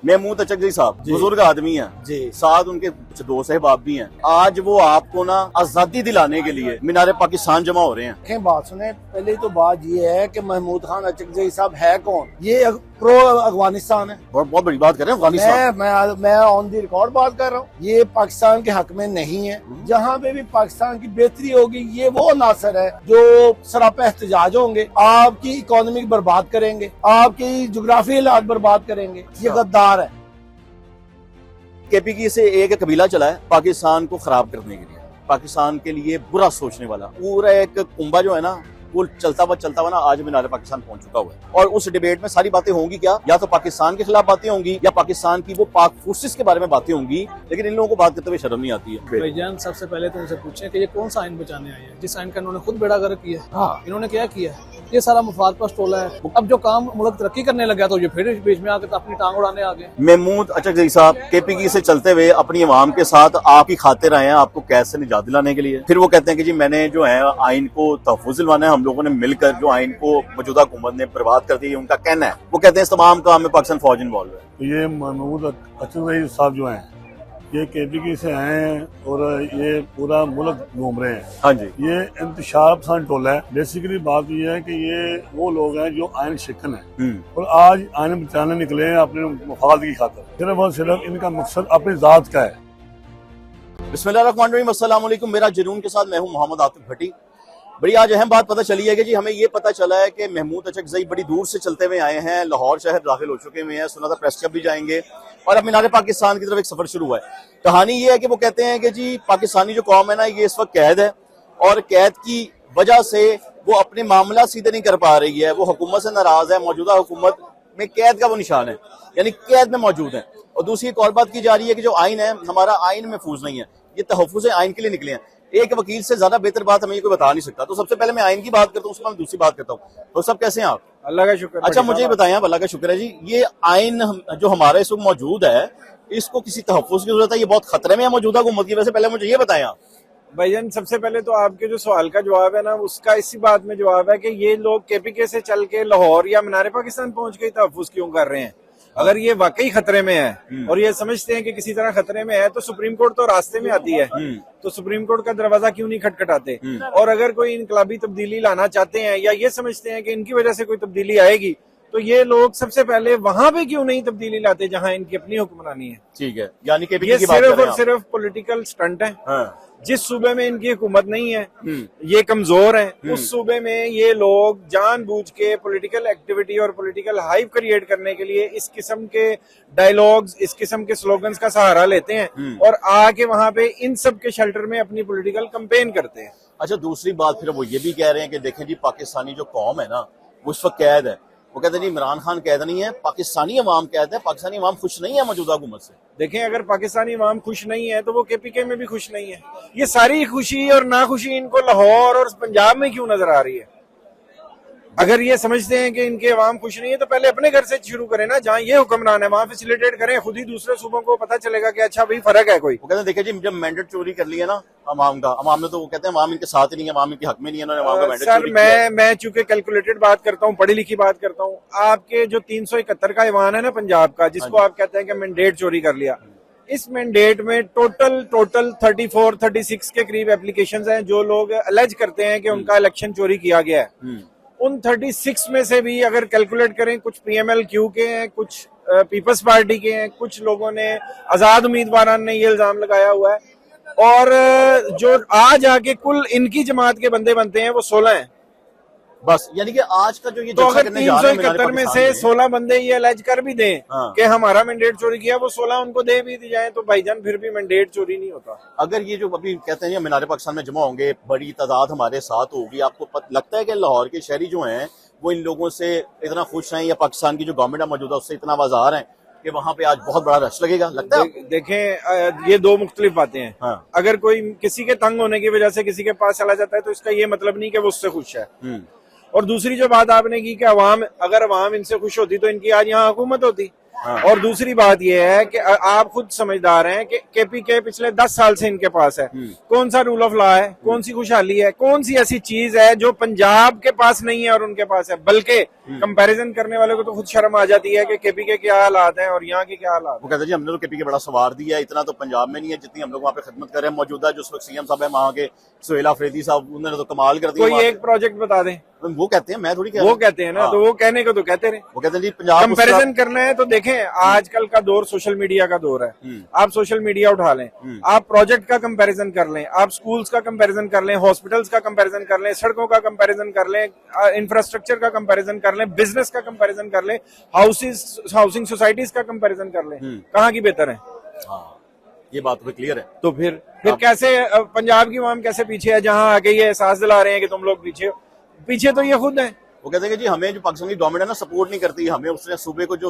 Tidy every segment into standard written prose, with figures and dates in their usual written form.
महमूद अचकज़ई साहब बुजुर्ग आदमी हैं जी, साथ उनके कुछ दोस्त अहबाब भी हैं। आज वो आपको ना आजादी दिलाने के लिए मीनार पाकिस्तान जमा हो रहे हैं। बात सुने, पहले तो बात ये है कि महमूद खान अचकज़ई साहब है कौन? ये प्रो अफगानिस्तान है। बहुत बड़ी बात कर रहे हैं अफगानिस्तान। मैं ऑन दी रिकॉर्ड बात कर रहा हूँ। ये पाकिस्तान के हक में नहीं है। जहाँ पे भी पाकिस्तान की बेहतरी होगी, ये वो नासर है जो सरापा एहतजाज होंगे, आपकी इकोनॉमी बर्बाद करेंगे, आपकी जोग्राफी हालात बर्बाद करेंगे। ये गद्दार है। केपीके से एक कबीला चला है पाकिस्तान को खराब करने के लिए, पाकिस्तान के लिए बुरा सोचने वाला पूरा एक कुंबा जो है ना, वो चलता हुआ ना आज मीनार पाकिस्तान पहुंच चुका हुआ है। और उस डिबेट में सारी बातें होंगी क्या, या तो पाकिस्तान के खिलाफ बातें होंगी या पाकिस्तान की वो पाक फोर्सेस के बारे में बातें होंगी, लेकिन इन लोगों को बात करते हुए शर्म नहीं आती है। भाईजान, सबसे पहले तो उनसे पूछें कि ये कौन सा आइन बचाने आए हैं, जिस आइन का इन्होंने खुद बेड़ा गर्क किया है। हाँ, इन्होंने क्या किया है? ये सारा मुफाद पर टोला है। अब जो काम मुल्क तरक्की करने लगा तो ये फिर बीच में आकर अपनी टांग उड़ाने आ गए। महमूद अचकज़ई साहब केपीके से चलते हुए अपनी अवाम के साथ आपकी खातिर आए हैं, आपको कैद से निजात दिलाने के लिए। फिर वो कहते हैं कि जी मैंने जो है आइन को तहफ़्फ़ुज़ दिलवाना है, हम लोगों ने मिलकर जो आइन को मौजूदा हुकूमत ने बर्बाद कर दी, उनका कहना है। वो कहते हैं इस तमाम काम में पाकिस्तान फौज इन्वॉल्व है। ये महमूद अचकज़ई साहब जो हैं, ये केपीके से आए हैं और ये पूरा मुल्क घूम रहे हैं। हाँ जी, ये इंतशार पसंद टोला है। बेसिकली बात ये है कि ये वो लोग हैं जो आइन शिकन है और आज आइन बचाने निकले हैं अपने मफाद की खातिर। सिर्फ और सिर्फ इनका मकसद अपनी जात का है। बिस्मिल्लाहिर्रहमानिर्रहीम, अस्सलाम वालेकुम। मेरा जुनून के साथ मैं हूँ मोहम्मद आतिफ भट्टी। बड़ी आज अहम बात पता चली है कि जी हमें ये पता चला है कि महमूद अचकज़ई बड़ी दूर से चलते हुए आए हैं, लाहौर शहर दाखिल हो चुके हुए हैं। सुना था प्रेस क्लब भी जाएंगे और अब मीनार पाकिस्तान की तरफ एक सफर शुरू हुआ है। कहानी ये है कि वो कहते हैं कि जी पाकिस्तानी जो कौम है ना, ये इस वक्त कैद है और कैद की वजह से वो अपने मामला सीधे नहीं कर पा रही है। वो हुकूमत से नाराज है, मौजूदा हुकूमत में कैद का वो निशान है, यानी कैद में मौजूद है। और दूसरी एक और बात की जा रही है कि जो आइन है हमारा, आइन महफूज नहीं है, ये तहफ़्फ़ुज़ आइन के लिए निकले हैं। एक वकील से ज्यादा बेहतर बात हमें कोई बता नहीं सकता। तो सबसे पहले मैं आइन की बात करता हूँ, उसके बाद दूसरी बात करता हूँ। तो सब कैसे हैं आप? अल्लाह का शुक्र। अच्छा, मुझे ये बताएं आप, अल्लाह का शुक्र है जी, ये आइन जो हमारा इस वक्त मौजूद है, इसको किसी तहफ़्फ़ुज़ की जरूरत है? ये बहुत खतरे में है मौजूदा हुकूमत की वजह से। पहले मुझे ये बताएं आप। भाईजान, सबसे पहले तो आपके जो सवाल का जवाब है ना, उसका इसी बात में जवाब है कि ये लोग केपीके से चल के लाहौर या मीनार पाकिस्तान पहुंच के तहफ़्फ़ुज़ क्यों कर रहे हैं? अगर ये वाकई खतरे में है और ये समझते हैं कि किसी तरह खतरे में है, तो सुप्रीम कोर्ट तो रास्ते में आती है, तो सुप्रीम कोर्ट का दरवाजा क्यों नहीं खटखटाते? और अगर कोई इनकलाबी तब्दीली लाना चाहते हैं या ये समझते हैं कि इनकी वजह से कोई तब्दीली आएगी, तो ये लोग सबसे पहले वहां पे क्यों नहीं तब्दीली लाते जहां इनकी अपनी हुक्मरानी है? ठीक है, यानी कि ये सिर्फ और सिर्फ पॉलिटिकल स्टंट है। हाँ। जिस सूबे में इनकी हुकूमत नहीं है, ये कमजोर है, उस सूबे में ये लोग जानबूझ के पॉलिटिकल एक्टिविटी और पॉलिटिकल हाइप क्रिएट करने के लिए इस किस्म के डायलॉग्स, इस किस्म के स्लोगन्स का सहारा लेते हैं और आके वहां पे इन सब के शेल्टर में अपनी पॉलिटिकल कैंपेन करते हैं। अच्छा, दूसरी बात फिर वो ये भी कह रहे हैं कि देखें जी पाकिस्तानी जो कौम है ना, वो इस वक्त कैद है। वो कहते हैं जी इमरान खान कैद नहीं है, पाकिस्तानी अवाम कैद है। पाकिस्तानी अवाम खुश नहीं है मौजूदा हुकूमत से। देखें, अगर पाकिस्तानी अवाम खुश नहीं है तो वो केपीके में भी खुश नहीं है। ये सारी खुशी और नाखुशी इनको लाहौर और पंजाब में क्यों नजर आ रही है? अगर ये समझते हैं कि इनके अवाम खुश नहीं है तो पहले अपने घर से शुरू करें ना, जहाँ ये हुक्मरान है वहां फैसिलिटेट करें, खुद ही दूसरे सूबों को पता चलेगा कि अच्छा भाई फर्क है कोई। वो कहते हैं देखिए जी, जब मैंडेट चोरी कर लिया ना अवाम का, अवाम ने तो वो कहते हैं अवाम इनके साथ ही नहीं है, अवाम इनके हक में नहीं है, उन्होंने अवाम का मैंडेट चोरी किया। मैं चूंकि कैलकुलेटेड बात करता हूँ, पढ़ी लिखी बात करता हूँ, आपके जो 371 का ईवान है ना पंजाब का, जिसको आप कहते हैं कि मैंडेट चोरी कर लिया, इस मैंडेट में टोटल 34-36 के करीब एप्लीकेशंस हैं जो लोग अलेज करते हैं कि उनका इलेक्शन चोरी किया गया है। उन 36 में से भी अगर कैलकुलेट करें, कुछ PMLQ के हैं, कुछ पीपल्स पार्टी के हैं, कुछ लोगों ने आजाद उम्मीदवार ने ये इल्जाम लगाया हुआ है, और जो आज आके कुल इनकी जमात के बंदे बनते हैं वो 16 हैं बस। यानी कि आज का जो ये तो अगर 371 में से 16 बंदे ये अलेज कर भी दें कि हमारा मैंडेट चोरी किया, वो 16 उनको दे भी दी जाए, तो भाईजान फिर भी मैंडेट चोरी नहीं होता। अगर ये जो अभी कहते हैं मीनार पाकिस्तान में जमा होंगे, बड़ी तादाद हमारे साथ होगी, आपको लगता है कि लाहौर के शहरी जो हैं वो इन लोगों से इतना खुश हैं, या पाकिस्तान की जो गवर्नमेंट है मौजूदा उससे इतना बाजार है कि वहां पे आज बहुत बड़ा रश लगेगा? लगता है देखें, ये दो मुख्तलिफ बातें हैं। हाँ। अगर कोई किसी के तंग होने की वजह से किसी के पास चला जाता है तो इसका ये मतलब नहीं कि वो उससे खुश है। और दूसरी जो बात आपने की कि अगर अवाम इनसे खुश होती तो इनकी आज यहाँ हुकूमत होती। और दूसरी बात यह है कि आप खुद समझदार हैं कि केपीके पिछले 10 साल से इनके पास है। कौन सा रूल ऑफ लॉ है, कौन सी खुशहाली है, कौन सी ऐसी चीज है जो पंजाब के पास नहीं है और उनके पास है। बल्कि कंपैरिजन करने वाले को तो खुद शर्म आ जाती है कि केपीके क्या हालात हैं और यहाँ के क्या हालात। वो कहते हैं जी हमने तो केपीके बड़ा सवार दिया है, इतना तो पंजाब में नहीं है जितनी हम लोग वहाँ पे खिदमत कर रहे हैं। मौजूदा जो सीएम साहब है वहाँ के सुहेल अफरीदी साहब, उन्होंने तो कमाल कर दिया। कोई एक प्रोजेक्ट बता दें। वो कहते हैं, मैं थोड़ी कह वो कहते हैं ना, तो वो कहने को तो कहते रहे। वो कहते हैं जी पंजाब कंपैरिजन करना है तो देखें, आजकल का दौर सोशल मीडिया का दौर है। आप सोशल मीडिया उठा लें, आप प्रोजेक्ट का कंपैरिजन कर लें, आप स्कूल्स का कंपैरिजन कर लें, हॉस्पिटल्स का कंपैरिजन कर लें, सड़कों का कंपैरिजन कर लें, इंफ्रास्ट्रक्चर का कंपैरिजन कर लें, बिजनेस का कंपैरिजन कर लें, हाउसिंग सोसाइटीज का कंपैरिजन कर लें, कहाँ की बेहतर है? ये बात तो क्लियर है। तो फिर कैसे पंजाब की अवाम कैसे पीछे है, जहां आके ये एहसास दिला रहे हैं कि तुम लोग पीछे हो? पीछे तो ये खुद है। वो कहते हैं कि जी हमें जो पाकिस्तान की गवर्नमेंट है ना सपोर्ट नहीं करती, हमें उसने सूबे को जो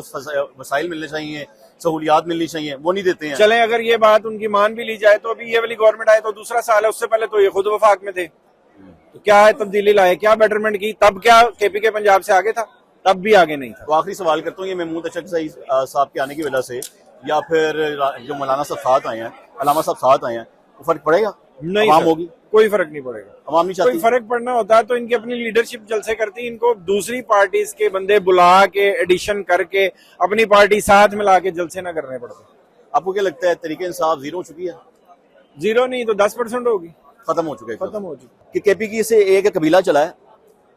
वसाइल मिलने चाहिए, सहूलियात मिलनी चाहिए, वो नहीं देते हैं। चले अगर ये बात उनकी मान भी ली जाए तो अभी ये वाली गवर्नमेंट आए तो दूसरा साल है, उससे पहले तो ये खुद वफाक में थे। तो क्या है तब्दीली लाए, क्या बेटरमेंट की? तब क्या केपीके पंजाब से आगे था? तब भी आगे नहीं था। तो आखिरी सवाल करता हूँ, ये महमूद अचक साहब के आने की वजह से या फिर जो मौलाना साहब साथ आए हैं, अलामा साहब साथ आए हैं, वो फर्क पड़ेगा? नहीं आवाम होगी, कोई फर्क नहीं पड़ेगा। आवाम नहीं चाहती। कोई फर्क पड़ना होता तो इनकी अपनी लीडरशिप जलसे करती, इनको दूसरी पार्टीज के बंदे बुला के एडिशन करके अपनी पार्टी साथ मिला के जलसे ना करने पड़ते। आपको क्या लगता है तरीके इंसाफ जीरो हो चुकी है? जीरो नहीं तो 10% होगी, खत्म हो चुका है। खत्म हो चुकी। कि केपीके से एक कबीला चला है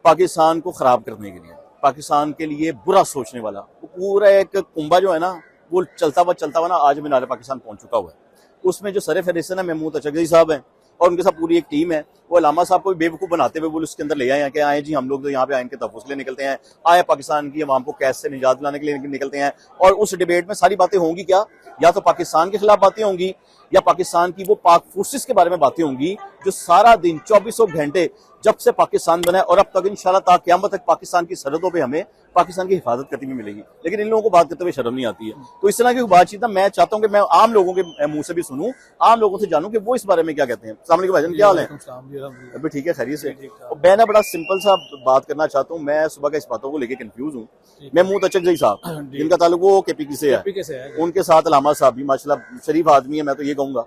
पाकिस्तान को खराब करने के लिए, पाकिस्तान के लिए बुरा सोचने वाला। वो पूरा एक कुंबा जो है ना, वो चलता हुआ ना आज मीनार पाकिस्तान पहुंच चुका हुआ है। उसमें जो सरफहरिस्त है महमूद अचकज़ई साहब हैं और उनके साथ पूरी एक टीम है। वो अलामा साहब को बेवकूफ़ बनाते हुए वो उसके अंदर ले आए हैं कि आए जी हम लोग तो यहाँ पे इनके तहफ़्फ़ुज़ के लिए निकलते हैं, आए पाकिस्तान की अवाम को कैद से निजात दिलाने के लिए निकलते हैं। और उस डिबेट में सारी बातें होंगी क्या? या तो पाकिस्तान के खिलाफ बातें होंगी या पाकिस्तान की वो पाक फोर्सेस के बारे में बातें होंगी जो सारा दिन 24 घंटे जब से पाकिस्तान बना है और अब तक इंशाल्लाह ता क़यामत तक पाकिस्तान की सरहदों पे हमें पाकिस्तान की हिफाजत करती हुई मिलेगी। लेकिन इन लोगों को बात करते हुए शर्म नहीं आती है। तो इस तरह की बातचीत ना मैं चाहता हूँ कि मैं आम लोगों के मुंह से भी सुनूं, आम लोगों से जानूं कि वो इस बारे में क्या कहते हैं। अस्सलाम वालेकुम भाईजान, क्या हाल है? अभी ठीक है, खैरियत से? मैं ना बड़ा सिंपल सा बात करना चाहता हूँ। मैं सुबह का इस बातों को लेकर कंफ्यूज हूँ। महमूद अचकज़ई साहब जिनका ताल्लुक वो केपीके से है, उनके साथ अलामा साहब भी माशाल्लाह शरीफ आदमी है, मैं तो ये कहूंगा।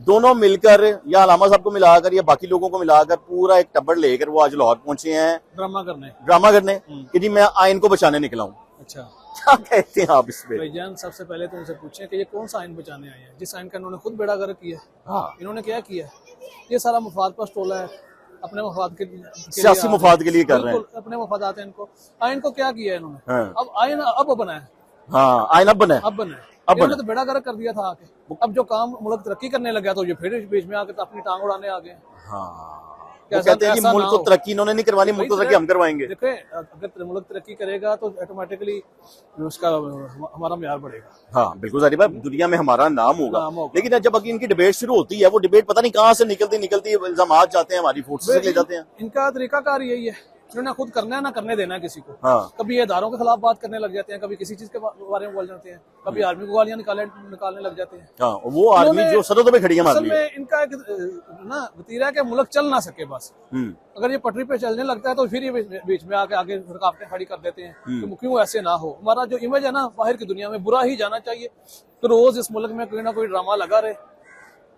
दोनों मिलकर या अलामा साहब को मिलाकर या बाकी लोगों को मिलाकर पूरा एक टब्बर लेकर वो आज लाहौर पहुंचे हैं ड्रामा करने कि जी मैं आइन को बचाने निकला हूँ। अच्छा, क्या कहते हैं आप इस पे? भाईजान सबसे पहले तो उनसे पूछें कि ये कौन सा आइन बचाने आए हैं, जिस आइन का इन्होंने खुद बेड़ा गर्क किया है। हाँ, इन्होंने क्या किया है? ये सारा मफाद पर टोला है, अपने मफाद के सियासी मफाद के लिए कर रहे हैं, अपने मफादात हैं इनको। आइन को क्या किया है इन्होंने? हाँ। अब आइन अब बना है। हाँ, आइन अब बना है, अब इन्होंने तो बेड़ा गर्क कर दिया था आके। अब जो काम मुल्क तरक्की करने लगा तो ये फिर बीच में आके तो अपनी टांग उड़ाने आ गए। हाँ, वो कहते हैं कि मुल्क को तरक्की इन्होंने नहीं करवानी, मुल्क को तरक्की हम करवाएंगे। देखिए अगर मुल्क तरक्की करेगा तो ऑटोमेटिकली उसका हमारा म्यार बढ़ेगा। हाँ बिल्कुल सारी बात, दुनिया में हमारा नाम होगा। लेकिन जब इनकी डिबेट शुरू होती है, वो डिबेट पता नहीं कहाँ से निकलती है, इल्जाम जाते हैं हमारी फोर्सेस से ले जाते हैं। इनका तरीकाकार यही है, इन्होंने खुद करना है ना करने देना है किसी को। हाँ। कभी ये इदारों के खिलाफ बात करने लग जाते हैं, कभी किसी चीज के बारे में बोल जाते हैं, कभी आर्मी को गालियां निकालने लग जाते हैं। हाँ, वो आर्मी जो सरहदों पे खड़ी है असल में इनका एक ना वतीरा है कि मुल्क चल ना सके बस। अगर ये पटरी पे चलने लगता है तो फिर ये बीच में आगे रुकावटें खड़ी कर देते हैं कि क्यों ऐसे ना हो। हमारा जो इमेज है ना बाहर की दुनिया में बुरा ही जाना चाहिए, तो रोज इस मुल्क में कोई ना कोई ड्रामा लगा रहे,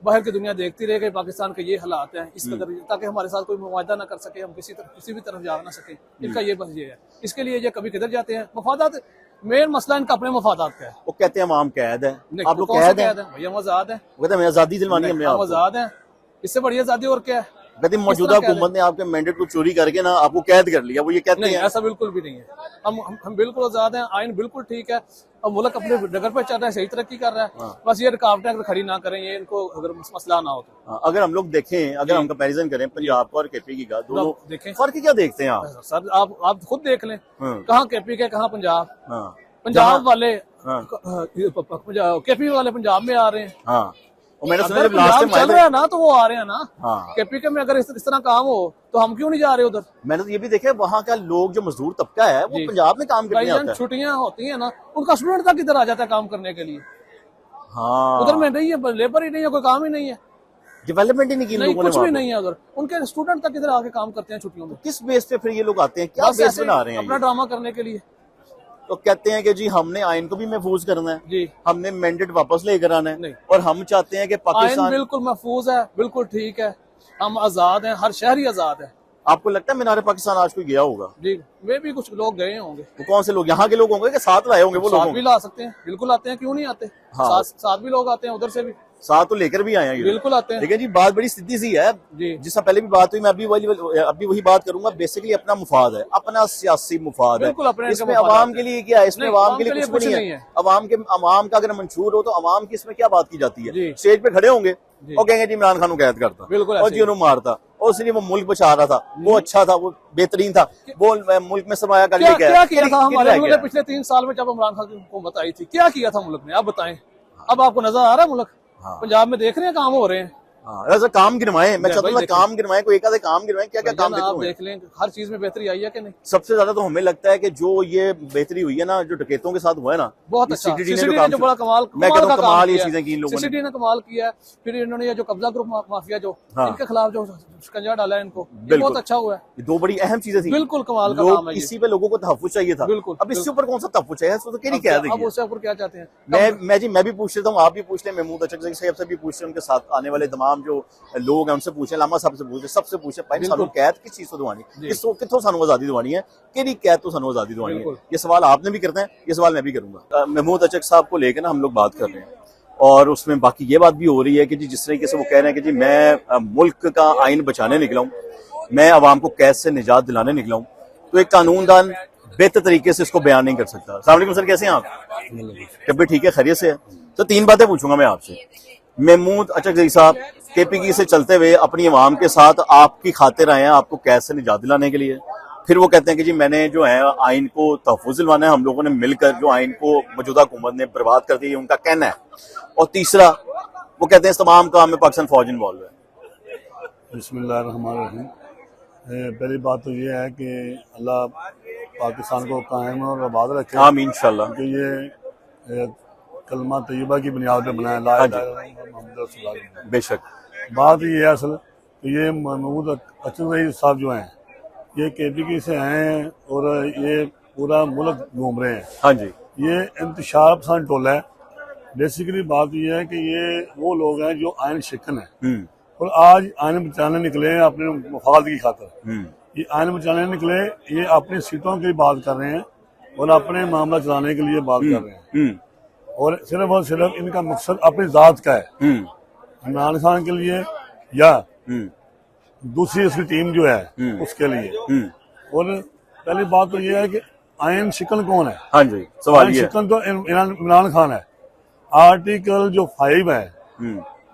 बाहर की दुनिया देखती रहे कि पाकिस्तान के ये हालात हैं इस कदर, ताकि हमारे साथ कोई मुआवजा ना कर सके, हम किसी भी तरफ जा ना सके। इनका ये बस ये है। इसके लिए ये कभी किधर जाते हैं, मफादात मेन मसला इनका अपने मफादात का है। वो कहते हैं हम कैद है, आप लोग कैद है भैया, हम आजाद है। वो कहते हैं आजादी दिलवानी हमने, हम आजाद है, इससे बड़ी आजादी और क्या है? कहते मौजूदा हुकूमत ने आपके मैंडेट को चोरी करके ना आपको कैद कर लिया, वो ये कहते हैं। ऐसा बिल्कुल भी नहीं है। हम बिल्कुल आजाद हैं, आइन बिल्कुल ठीक है, अब मुल्क अपने डगर पर चल रहा है, सही तरक्की कर रहा है। बस ये रुकावटें अगर खड़ी ना करें, ये इनको अगर मसला ना हो तो। अगर हम लोग देखें, अगर हम कंपैरिजन करें पंजाब का और केपी का, दोनों देखें फर्क क्या देखते हैं आप? सर आप खुद देख लें, कहाँ केपी के कहाँ पंजाब। पंजाब वाले केपी वाले पंजाब में आ रहे हैं। हाँ, और मैंने सुना जब लास्ट चल रहा है ना तो वो आ रहे हैं ना। हाँ। केपी के में अगर इस तरह काम हो तो हम क्यों नहीं जा रहे उधर? मैंने तो ये भी देखा वहाँ का लोग जो मजदूर तबका है वो पंजाब में काम करने आता है। छुट्टियां होती है ना, उनका स्टूडेंट तक इधर आ जाता है काम करने के लिए। हाँ, उधर में नहीं है, लेबर ही नहीं है, कोई काम ही नहीं है, डेवलपमेंट ही नहीं की लोगों ने, कुछ भी नहीं है उधर। उनके स्टूडेंट तक इधर आके काम करते हैं छुट्टियों में। किस बेस पे फिर ये लोग आते हैं, क्या बेस बना रहे हैं? अपना ड्रामा करने के लिए। तो कहते हैं कि जी हमने आइन को भी महफूज करना है, जी हमने मैंडेट वापस लेकर आना है, नहीं। और हम चाहते हैं कि आइन पाकिस्तान। बिल्कुल महफूज है, बिल्कुल ठीक है, हम आजाद हैं, हर शहरी आजाद है। आपको लगता है मीनार पाकिस्तान आज कोई गया होगा? जी वे भी कुछ लोग गए होंगे, वो कौन से लोग, यहाँ के लोग होंगे कि साथ लाए होंगे वो साथ लोग? भी ला सकते हैं, बिल्कुल आते हैं, क्यों नहीं आते। हाँ। साथ भी लोग आते हैं, उधर से भी साथ तो लेकर भी आए हैं ये लोग। बिल्कुल आते हैं। लेकिन जी बात बड़ी सीधी सी है, जी जिससे पहले भी बात हुई, मैं अभी वही बात करूंगा। बेसिकली अपना मुफाद है, अपना सियासी मुफाद है, बिल्कुल अपने इसमें मुफाद अवाम है। के लिए क्या है, इसमें नहीं, अवाम के लिए कुछ नहीं है। अवाम का अगर मंशूर हो तो अवाम की इसमें क्या बात की जाती है? जी। स्टेज पे खड़े होंगे जी। और कहेंगे जी इमरान खान को कैद करता, बिल्कुल और ऐसे जी उन्होंने मारता, और इसलिए वो मुल्क बचा रहा था, वो अच्छा था, वो बेहतरीन था, वो मुल्क में सरमायाकारी क्या लेके क्या आया। किया था हमारे क्या मुल्क ने पिछले 3 साल में, जब इमरान खान की हुकूमत आई थी, क्या किया था मुल्क ने, आप बताएं। अब आपको नजर आ रहा है मुल्क? हाँ। पंजाब में देख रहे हैं काम हो रहे हैं। हाँ, ऐसा काम गिनवाए, मैं चाहता हूँ देखिए। काम गिनवाए, कोई एक आधे काम गिनवाए, क्या क्या काम भाईजान, आप हुए? देख लें हर चीज में बेहतरी आई है कि नहीं। सबसे ज्यादा तो हमें लगता है कि जो ये बेहतरी हुई है ना, जो डकैतों के साथ हुआ है ना, बहुत ये अच्छा, CCTV ने सीसीडी जो ने जो बड़ा कमाल मैं कहता हूँ का कमाल काम ये किया चीजें की इन लोगों ने। सीसीडी ने कमाल किया है। फिर इन्होंने ये जो कब्जा ग्रुप माफिया जो हाँ। इनके खिलाफ जो शिकंजा डाला है इनको, ये बिल्कुल। बहुत अच्छा हुआ है, ये दो बड़ी अहम चीजें थी। बिल्कुल कमाल का लोग काम है ये। इसी पे लोगों को तहफ्फुज चाहिए था। बिल्कुल, अब इससे ऊपर कौन सा तहफ्फुज चाहिए? इसको तो क्या कह अब देंगे। उससे ऊपर क्या चाहते हैं? मैं भी पूछ लेता हूँ, आप भी पूछ लें, महमूद अचकज़ई साहब से भी पूछ लें, उनके साथ आने वाले तमाम जो लोग हैं उनसे पूछें, लामा साहब से पूछें, सबसे पूछें भाई सानू कैद किस चीज तो दवानी, कितों सानू आजादी दवानी है, केड़ी कैद तो सानू आजादी दवानी है? बिल्कुल। ये सवाल आपने भी करना है, ये सवाल मैं भी करूंगा। महमूद अचक साहब को लेकर ना हम लोग बात कर रहे हैं, और उसमें बाकी ये बात भी हो रही है कि जी जिस तरीके से वो कह रहे हैं कि जी मैं मुल्क का आइन बचाने निकला हूँ, मैं अवाम को कैद से निजात दिलाने निकला हूँ, तो एक कानूनदान बेहतर तरीके से इसको बयान नहीं कर सकता। अस्सलाम वालेकुम सर, कैसे हैं आप? जब भी ठीक है, खैरियत से है। तो 3 बातें पूछूंगा मैं आपसे। महमूद अचकज़ई साहब KPK से चलते हुए अपनी अवाम के साथ आपकी खातिर आए हैं, आपको कैद से निजात दिलाने के लिए। फिर वो कहते हैं कि जी मैंने जो है आइन को तहफ़्फ़ुज़ दिलवाना है, हम लोगों ने मिलकर जो आइन को मौजूदा हुकूमत ने बर्बाद कर दिया, उनका कहना है। और तीसरा वो कहते हैं इस तमाम काम में पाकिस्तान फौज इन्वॉल्व है। बिस्मिल्लाहिर्रहमानिर्रहीम। पहली बात तो ये है कि अल्लाह पाकिस्तान को कायम और आबाद रखे, आमीन इंशाल्लाह। क्योंकि ये कलमा तैयबा की बुनियाद पे बना है, ला इलाहा इल्लल्लाह मुहम्मद रसूलुल्लाह। बेशक बात ये है असल तो ये महमूद अचकज़ई साहब जो हैं ये KPK से हैं और ये पूरा मुल्क घूम रहे हैं। हाँ जी, ये इंतशार पसंद टोला है। बेसिकली बात ये है कि ये वो लोग हैं जो आयन शिकन है और आज आयन बचाने निकले हैं अपने मफाद की खातर। ये आयन बचाने निकले, ये अपनी सीटों की बात कर रहे हैं और अपने मामला चलाने के लिए बात कर रहे हैं, और सिर्फ इनका मकसद अपनी जात का है, इमरान खान के लिए या दूसरी उसकी टीम जो है उसके लिए। और पहली बात तो ये है कि आयन शिकन कौन है? हाँ जी, सवाल आयन ये है। शिकन तो इमरान खान है। आर्टिकल जो 5 है,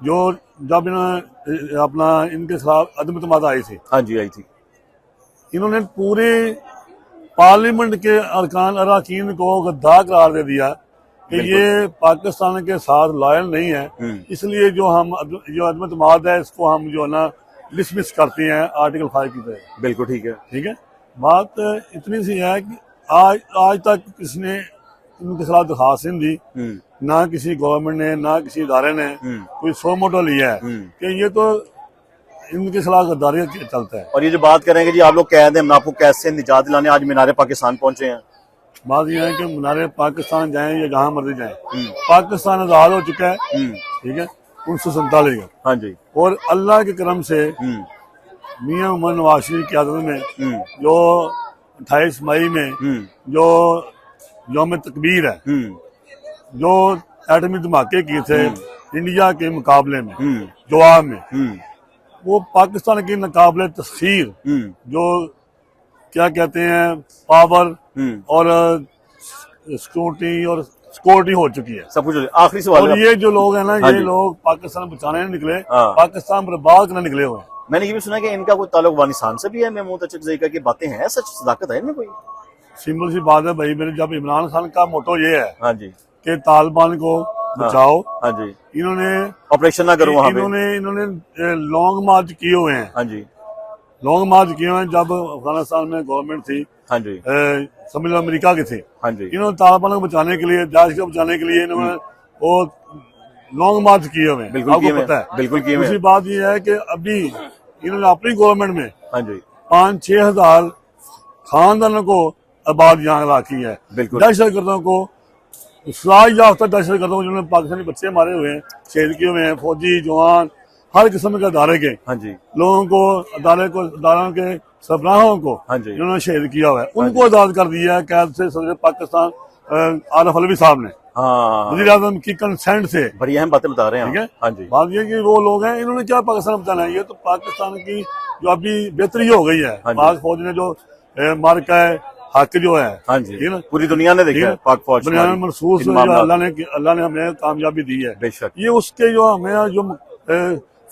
जो जब इन्होंने अपना इनके खिलाफ अदम तमाद आई थी, हाँ जी आई थी, इन्होंने पूरे पार्लियामेंट के अरकान को गद्दार करार दे दिया कि ये पाकिस्तान के साथ लॉयल नहीं है, इसलिए जो अदम तमाद है इसको हम जो है ना डिसमिस करते हैं आर्टिकल 5 की तरह। बिल्कुल ठीक है। ठीक है, बात इतनी सी है कि आज तक किसने इनके खिलाफ दरखास्त नहीं दी, ना किसी गवर्नमेंट ने ना किसी इदारे ने कोई सो मोटो लिया है कि ये तो इनके खिलाफ गद्दारी चलता है। और ये जो बात करेंगे जी आप लोग कैद हैं, हम आपको कैद से निजात दिलाने आज मीनार पाकिस्तान पहुंचे हैं। बात यह है कि मीनार पाकिस्तान जाएं या जहां मर्जी जाएं, पाकिस्तान आजाद हो चुका है। ठीक है, 1947 का। हाँ जी, और अल्लाह के करम से मियां मोहम्मद नवाज शरीफ की आदत में जो 28 मई में जो यौम तकबीर है, जो एटमी धमाके किए थे इंडिया के मुकाबले में जवाब में, वो पाकिस्तान की नाकाबिले तस्खीर जो क्या कहते हैं पावर और सिक्योरिटी हो चुकी है, सब कुछ। आखिरी सवाल और ये जो लोग हैं ना, हाँ ये जी। लोग पाकिस्तान बचाने नहीं निकले, हाँ। पाकिस्तान बर्बाद करने निकले हुए हैं। मैंने ये भी सुना कि इनका कोई ताल्लुक अफगानिस्तान से भी है, महमूद अचकज़ई का, की बातें हैं, सच सदाकत है इनमें कोई? सिंपल सी बात है भाई मेरे, जब इमरान खान का मोटो ये है हाँ जी, कि तालिबान को बचाओ, हाँ जी, इन्होंने ऑपरेशन ना करो वहां पे। इन्होंने लॉन्ग मार्च किए हुए हैं, हाँ जी, लॉन्ग मार्च किए हुए हैं। जब अफगानिस्तान में गवर्नमेंट थी, हाँ जी, समझ लो अमेरिका की थी, हाँ जी, इन्होंने तालिबान को बचाने के लिए, दाइश को बचाने के लिए इन्होंने वो लॉन्ग मार्च किए हुए हैं। बिल्कुल आपको किए हुए पता हैं, है। बिल्कुल किए हुए दूसरी हैं। बात यह है कि अभी इन्होंने अपनी गवर्नमेंट में हाँ जी, 5-6 हजार खानदानों को आबाद यहाँ राखी है। बिल्कुल। दहशत गर्दों को सलाह याफ्ता दहशत गर्दों को जिन्होंने पाकिस्तानी बच्चे मारे हुए हैं, शहीद किए हुए हैं, फौजी जवान हर किस्म के अदारे के हाँ जी, लोगों को अदारों के सरबराहों को हाँ जी। जिन्होंने शहीद किया हुआ है उनको आजाद कर दिया है कैद से सदर पाकिस्तान आरिफ अलवी साहब ने, हाँ वज़ीर आज़म की कंसेंट से। बड़ी अहम बातें बता रहे हैं ठीक है, आप। हाँ जी, बात ये कि वो लोग हैं, इन्होंने क्या पाकिस्तान बताना है, ये तो पाकिस्तान की जो अभी बेहतरी हो गई है, हाँ जी। पाक फौज ने जो मार्का है हक जो है, हाँ ठीक जी, है ना, पूरी दुनिया ने ठीक देखा है, है पाक फौज बुनियाद महसूस इन मामलात। अल्लाह ने हमें कामयाबी दी है, बेशक। ये उसके जो हमें जो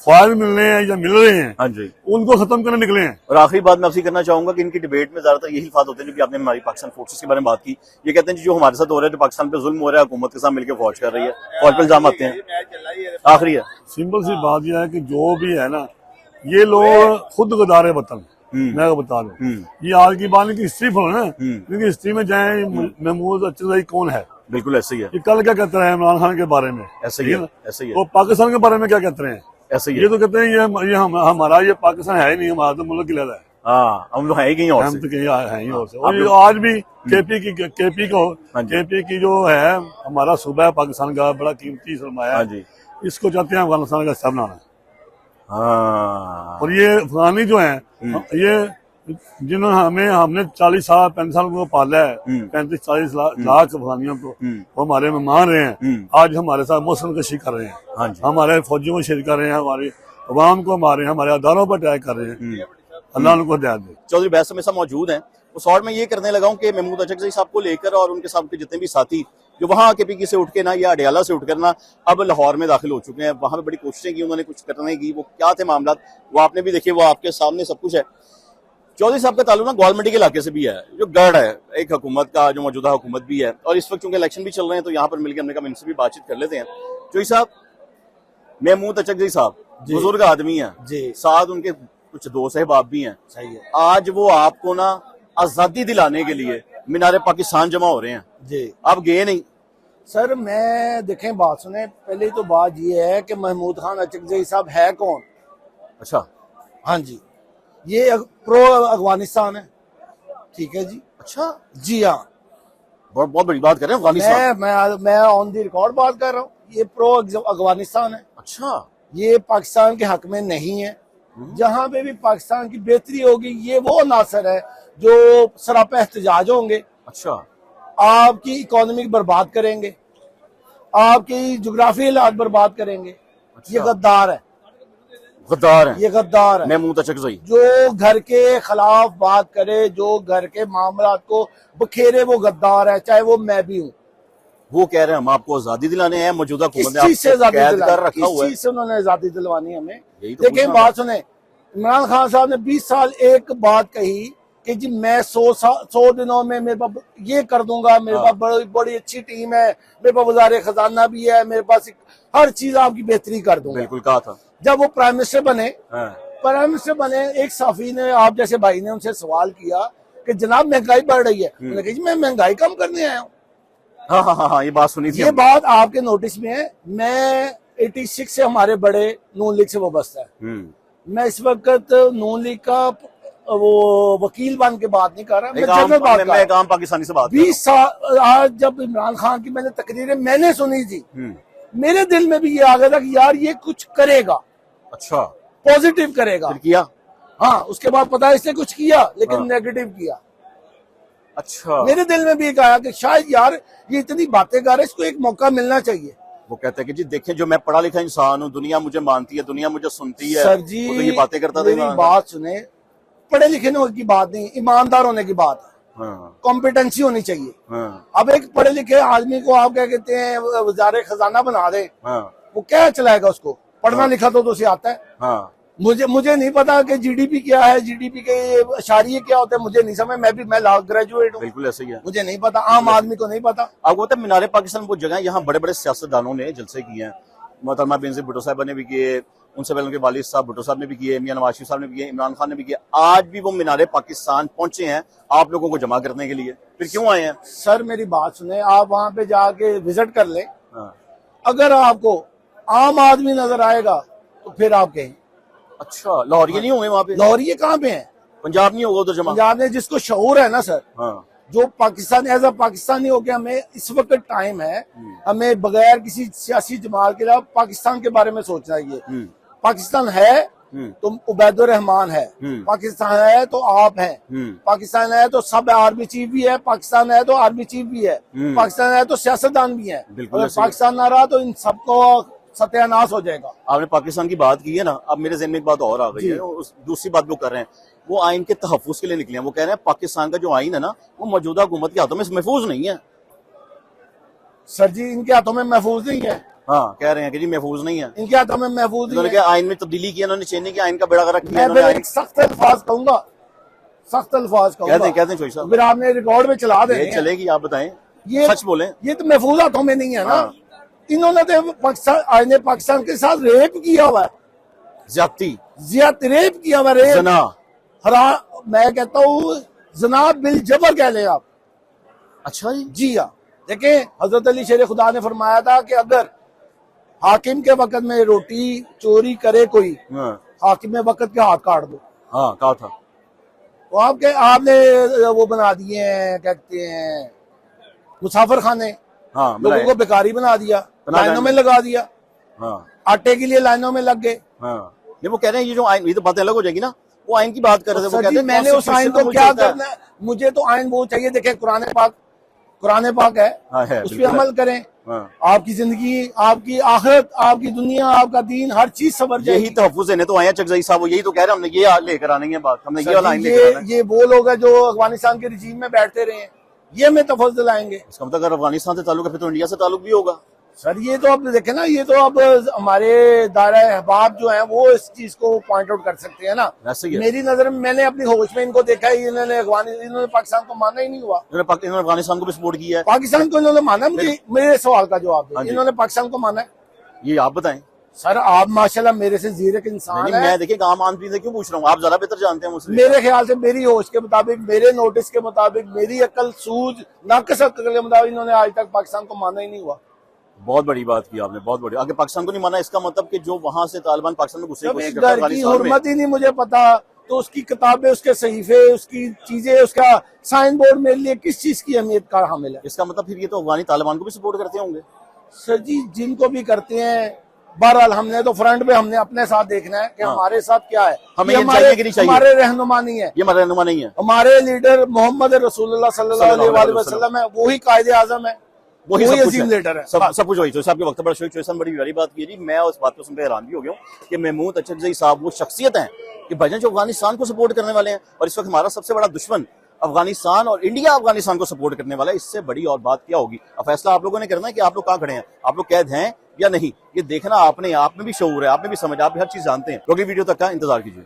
फायदे मिलने हैं या मिल रहे हैं हाँ जी। उनको खत्म करने निकले हैं। और आखिरी बात मैं आपसे करना चाहूंगा कि इनकी डिबेट में ज्यादातर यही बात होते हैं जो कि आपने हमारी पाकिस्तान फोर्सेस के बारे में बात की। ये कहते हैं कि जो हमारे साथ हो रहा है, जो पाकिस्तान पे जुल्म हो रहा है, हुकूमत के साथ मिलकर फौज कर रही है, फौज पे इल्जाम आते हैं। आखिरी है, सिंपल सी बात यह है कि जो भी है ना, ये लोग खुद गदारे वतन, मैं आपको बता दूं, ये आज की बात की हिस्ट्री पढ़ो ना, इनकी हिस्ट्री में जाए महमूद अचरज़ई कौन है, बिल्कुल ऐसे ही है, ये कल क्या कहते रहे इमरान खान के बारे में, ऐसे ही है, ऐसे ही है, वो पाकिस्तान के बारे में क्या कहते हैं, ऐसे ही ये है। तो कहते हैं ये हमारा ये पाकिस्तान है ही नहीं, हमारा तो मुल्क गिला है, हाँ, हम लोग हैं ही कहीं और हम से। तो कहीं है ही और से। और ये आज भी हाँ जी। केपी की जो है हमारा सूबा है पाकिस्तान का, बड़ा कीमती सरमाया हाँ है, जी, इसको चाहते हैं अफगानिस्तान का हिस्सा बनाना। हाँ, और ये अफगानी जो है, ये जिन्होंने हमने 40 साल 35 साल को पाला है, 35-40 लाख अफगानियों को, वो हमारे मेहमान रहे हैं, आज हमारे साथ मौसम कशी कर रहे हैं, हाँ जी, हमारे फौजियों को शहीद कर रहे हैं, हमारी अवाम को मार रहे हैं, हमारे अदारों पर अटैक कर रहे हैं, अल्लाह उनको हिदायत दे। चौधरी बैस हमेशा मौजूद हैं। उस और मैं ये करने लगा हूँ कि महमूद अचरज़ई साहब को लेकर और उनके साथ के जितने भी साथी जो वहाँ केपीकी से उठ के ना या अडियाला से उठकर ना अब लाहौर में दाखिल हो चुके हैं, वहां पे बड़ी कोशिशें की उन्होंने कुछ करने की, वो क्या थे मामला वो आपने भी देखे, वो आपके सामने सब कुछ है। चौधरी साहब का ताल्लुक ना ग्वालमंडी के इलाके से भी है, जो गढ़ है एक हुकूमत का, जो मौजूदा हुकूमत भी है, और इस वक्त चूंकि इलेक्शन भी चल रहे हैं तो यहाँ पर मिलकर हमने कहा इनसे भी बातचीत कर लेते हैं। चौधरी साहब, महमूद अचरज़ई साहब बुजुर्ग आदमी है जी, साथ उनके कुछ दोस्त अहबाब भी हैं, सही है आज वो आपको ना आजादी दिलाने के लिए मीनारे पाकिस्तान जमा हो रहे हैं, जी। आप गए नहीं? सर मैं देखें, बात सुने, पहले तो बात ये है कि महमूद खान अचरज़ई साहब है कौन। अच्छा, हाँ जी, ये प्रो अफगानिस्तान है, ठीक है जी। अच्छा, जी हाँ, बहुत बहुत बड़ी बात कर रहे हैं अफगानिस्तान। मैं ऑन दी रिकॉर्ड बात कर रहा हूँ, ये प्रो अफगानिस्तान है, अच्छा, ये पाकिस्तान के हक में नहीं है। जहां पे भी पाकिस्तान की बेहतरी होगी, ये वो नासर है जो सरापा एहतजाज होंगे, अच्छा, आपकी इकोनॉमी बर्बाद करेंगे, आपकी जोग्राफी हालात बर्बाद करेंगे। अच्छा। ये गद्दार है, गद्दार है ये गद्दार है महमूद अचरज़ई। जो घर के खिलाफ बात करे, जो घर के मामलात को बखेरे, वो गद्दार है, चाहे वो मैं भी हूँ। वो कह रहे हैं हम आपको आजादी दिलाने हैं, मौजूदा किस हुकूमत ने चीज से आपको आजादी कैद कर दिलानी, रखा किस हुआ है। चीज से उन्होंने आजादी दिलवानी हमें। यही तो देखिए, पूछना बात सुने, इमरान खान साहब ने 20 साल एक बात कही कि जी मैं 100 दिनों में मेरे पास ये कर दूंगा, मेरे पास बड़ी बड़ी अच्छी टीम है, मेरे पास वज़ारे खजाना भी है, मेरे पास हर चीज आपकी बेहतरी कर दूंगा। बिल्कुल कहा था। जब वो प्राइम मिनिस्टर बने, हाँ, प्राइम मिनिस्टर बने, एक साफी ने, आप जैसे भाई ने उनसे सवाल किया कि जनाब महंगाई बढ़ रही है, उन्होंने कहा जी मैं महंगाई कम करने आया हूँ। हाँ, हाँ, हाँ, हाँ, ये बात सुनी थी ये हमने। बात आपके नोटिस में है। मैं 86 से हमारे बड़े नून लीग से वाबस्ता है। मैं इस वक्त नून लीग का वो वकील बन के बात नहीं कर रहा, मैं जनरल बात कर रहा मैं एक आम पाकिस्तानी से बात कर रहा 20 साल आज जब इमरान खान की मैंने तकरीरें मैंने सुनी थी, हूं। मेरे दिल में भी ये आ गया था कि यार ये कुछ करेगा, अच्छा, पॉजिटिव करेगा। फिर किया? हाँ, उसके बाद पता है इसने कुछ किया, लेकिन नेगेटिव किया। अच्छा, मेरे दिल में भी एक आया कि शायद यार ये इतनी बातें कर रहे, इसको एक मौका मिलना चाहिए। वो कहते हैं कि जी देखें, जो मैं पढ़ा लिखा इंसान हूँ, दुनिया मुझे मानती है, दुनिया मुझे सुनती है। सर जी, वो तो ये बातें करता था मेरी इमरान बात सुने, पढ़े लिखे होने की बात नहीं, ईमानदार होने की बात है, हाँ, कॉम्पिटेंसी होनी चाहिए। हाँ, अब एक पढ़े लिखे आदमी को आप क्या कहते हैं वज़ारे खजाना बना दे, हाँ, वो क्या चलाएगा उसको? पढ़ना लिखा तो उसे आता है। हाँ, मुझे नहीं पता कि जीडीपी क्या है, जीडीपी के अशारिये क्या होते हैं, मुझे नहीं समझ। मैं लॉ ग्रेजुएट हूँ, बिल्कुल ऐसे ही है। मुझे नहीं पता, आम आदमी को नहीं पता। आपको पता है मीनारे पाकिस्तान वो जगह है, यहाँ बड़े बड़े सियासतदानों ने जलसे किए हैं। मोहतरमा बेनज़ीर भुट्टो साहब ने भी किए, उनसे पहले उनके वालिद साहब भुट्टो साहब ने भी किए, मियां नवाज शरीफ साहब ने भी किए, इमरान खान ने भी किया। आज भी वो मीनारे पाकिस्तान पहुंचे हैं आप लोगों को जमा करने के लिए। फिर क्यों आए हैं? सर मेरी बात सुने, आप वहां पे जाके विजिट कर लें, हाँ। अगर आपको आम आदमी नजर आएगा तो फिर आप कहें अच्छा, लाहौर ये नहीं होंगे वहां पे? लाहौर ये कहाँ पे है? पंजाब नहीं होगा उधर जमा? पंजाब में जिसको शऊर है ना सर, हाँ, जो पाकिस्तान एज अ पाकिस्तानी हो के हमें इस वक्त टाइम है, हमें बगैर किसी सियासी जमात के अलावा पाकिस्तान के बारे में सोचना चाहिए। पाकिस्तान है तो उबैदुर रहमान है, पाकिस्तान है तो आप हैं, पाकिस्तान है तो सब आर्मी चीफ भी है, पाकिस्तान है तो आर्मी चीफ भी है, पाकिस्तान है तो सियासतदान भी है। अगर पाकिस्तान ना रहा तो इन सबको सत्यानाश हो जाएगा। आपने पाकिस्तान की बात की है ना, अब मेरे ज़हन में एक बात और आ गई है। उस दूसरी बात वो कर रहे हैं, वो आइन के तहफ़्फ़ुज़ के लिए निकले हैं। वो कह रहे हैं पाकिस्तान का जो आइन है ना, वो मौजूदा हुकूमत के हाथों में महफूज नहीं है। सर जी इनके हाथों में महफूज नहीं है। हाँ, कह रहे हैं कि जी महफूज नहीं है, इनके हाथों में महफूज नहीं है। आइन में तब्दीली की, इन्होंने चेंज किया, आइन का बेड़ा गर्क किया। मैं एक सख्त अल्फाज कहूंगा, सख्त अल्फाज कहूंगा। कहते हैं चोई साहब, फिर आपने रिकॉर्ड में चला दे चलेगी, आप बताएं, ये सच बोलें। ये तो महफूज हाथों में नहीं है ना। इन्होंने तो पाकिस्तान के साथ रेप किया हुआ है, रेप किया हुआ, रेप जना। मैं कहता हूँ जना बिल जबर कह ले आप। अच्छा जी हाँ, देखें हजरत अली शेर खुदा ने फरमाया था कि अगर हाकिम के वक्त में रोटी चोरी करे कोई, हाकिम में वक्त के हाथ काट दो। हाँ, कहा था। तो आपने वो बना दिए हैं, क्या कहते हैं, मुसाफिर खाने। हाँ, लोगों को बेकारी बना दिया, लाइनों में लगा दिया। हाँ, आटे के लिए लाइनों में लग गए। हाँ, नहीं वो कह रहे हैं ये जो आइन, ये तो बातें अलग हो जाएगी ना। वो आइन की बात कर रहे थे, वो कहते हैं मैंने उस आइन को क्या करना है, मुझे तो आइन वो चाहिए। देखे कुरान पाक है, उस पर अमल करें। आपकी जिंदगी, आपकी आखिरत, आपकी दुनिया, आपका दीन, हर चीज सवर जाएगी। यही तहफ़्फ़ुज़ है तो आया चकज़ई साहब, यही तो कह रहे हैं, हमने ये लेकर आनी है बात, हमने ये वाला आइन लेकर आना है। ये वो लोग हैं जो अफगानिस्तान के रिजीम में बैठते रहे हैं, ये हमें तफज़्ज़ुल लाएंगे। इसका मतलब अगर अफगानिस्तान से ताल्लुक है फिर तो इंडिया से ताल्लुक भी होगा। सर ये तो अब देखे ना, ये तो अब हमारे दायरा अहबाब जो हैं वो इस चीज को पॉइंट आउट कर सकते हैं ना। मेरी नजर में मैंने अपनी होश में इनको देखा है, इन्होंने पाकिस्तान को माना ही नहीं हुआ। इन्होंने अफगानिस्तान को भी सपोर्ट किया है। पाकिस्तान को इन्होंने माना, मुझे मेरे सवाल का जवाब दे, इन्होंने पाकिस्तान को माना है? ये आप बताएं सर। आप माशाल्लाह मेरे से जीरक इंसान है। मैं देखिए आम आदमी से क्यों पूछ रहा हूँ, आप ज्यादा बेहतर जानते हैं मुझसे। मेरे ख्याल से, मेरी होश के मुताबिक, मेरे नोटिस के मुताबिक, मेरी अकल सूझ नाकस अकल के मुताबिक इन्होंने आज तक पाकिस्तान को माना ही नहीं हुआ। बहुत बड़ी बात की आपने, बहुत बड़ी। आगे पाकिस्तान को नहीं माना, इसका मतलब कि जो वहां से तालिबान पाकिस्तान में घुसे, घर की हुर्मत ही नहीं मुझे पता, तो उसकी किताबें, उसके सहीफे, उसकी चीजें, उसका साइन बोर्ड मेरे लिए किस चीज की अहमियत का हामिल है? इसका मतलब फिर ये तो अफगानी तालिबान को भी सपोर्ट करते होंगे। सर जी जिनको भी करते हैं, बहरहाल हमने तो फ्रंट पे हमने अपने साथ देखना है कि हमारे साथ क्या है। हमें हमारे रहनुमा नहीं है, ये हमारा रहनुमा नहीं है। हमारे लीडर मोहम्मद रसूलुल्लाह सल्लल्लाहु अलैहि वसल्लम है, वही कायदे आजम है, वही अजीम लीडर है। सब कुछ वही। साहब के वक्त बड़ा शोक, बड़ी प्यारी बात की जी। मैं उस बात को सुनकर हैरान भी हो गया हूँ कि महमूद अचकज़ई साहब वो शख्सियत हैं कि भाईजान जो अफगानिस्तान को सपोर्ट करने वाले हैं, और इस वक्त हमारा सबसे बड़ा दुश्मन अफगानिस्तान और इंडिया अफगानिस्तान को सपोर्ट करने वाला है। इससे बड़ी और बात क्या होगी? अब फैसला आप लोगों ने करना है कि आप लोग कहाँ खड़े हैं, आप लोग कैद हैं या नहीं। ये देखना आपने, आप में भी शऊर है, आप में भी समझ, आप भी हर चीज जानते हैं। अगली वीडियो तक का इंतजार कीजिए।